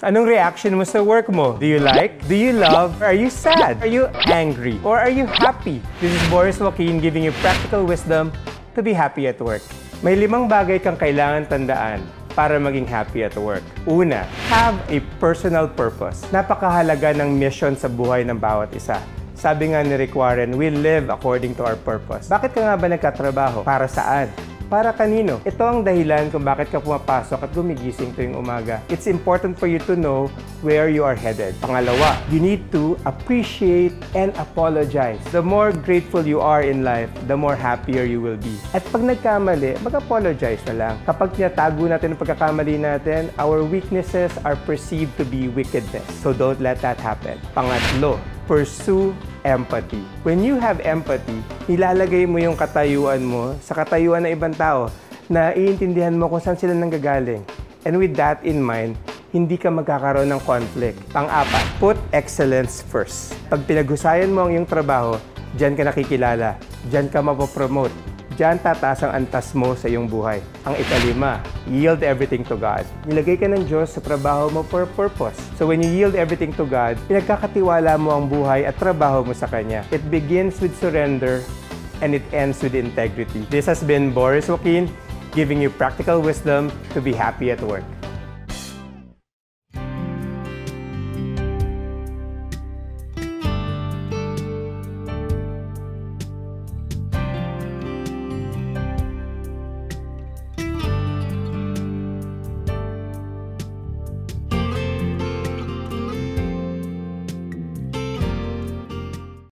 Anong reaction mo sa work mo? Do you like? Do you love? Are you sad? Are you angry? Or are you happy? This is Boris Joaquin giving you practical wisdom to be happy at work. May 5 bagay kang kailangan tandaan para maging happy at work. Una, have a personal purpose. Napakahalaga ng mission sa buhay ng bawat isa. Sabi nga ni Rick Warren, we live according to our purpose. Bakit ka nga ba nagkatrabaho? Para saan? Para kanino? Ito ang dahilan kung bakit ka pumapasok at gumigising tuwing umaga. It's important for you to know where you are headed. Pangalawa, you need to appreciate and apologize. The more grateful you are in life, the more happier you will be. At pag nagkamali, mag-apologize na lang. Kapag tinatago natin ang pagkakamali natin, our weaknesses are perceived to be wickedness. So don't let that happen. Pangatlo, pursue empathy. When you have empathy, nilalagay mo yung katayuan mo sa katayuan ng ibang tao na iintindihan mo kung saan sila nanggagaling. And with that in mind, hindi ka magkakaroon ng conflict. Pang-apat, put excellence first. Pag pinaghusayan mo ang iyong trabaho, diyan ka nakikilala, diyan ka mapopromote, diyan tataas ang antas mo sa iyong buhay. Ang ikalima, yield everything to God. Nilagay ka ng Diyos sa trabaho mo for purpose. So when you yield everything to God, pinagkakatiwala mo ang buhay at trabaho mo sa Kanya. It begins with surrender and it ends with integrity. This has been Boris Joaquin giving you practical wisdom to be happy at work.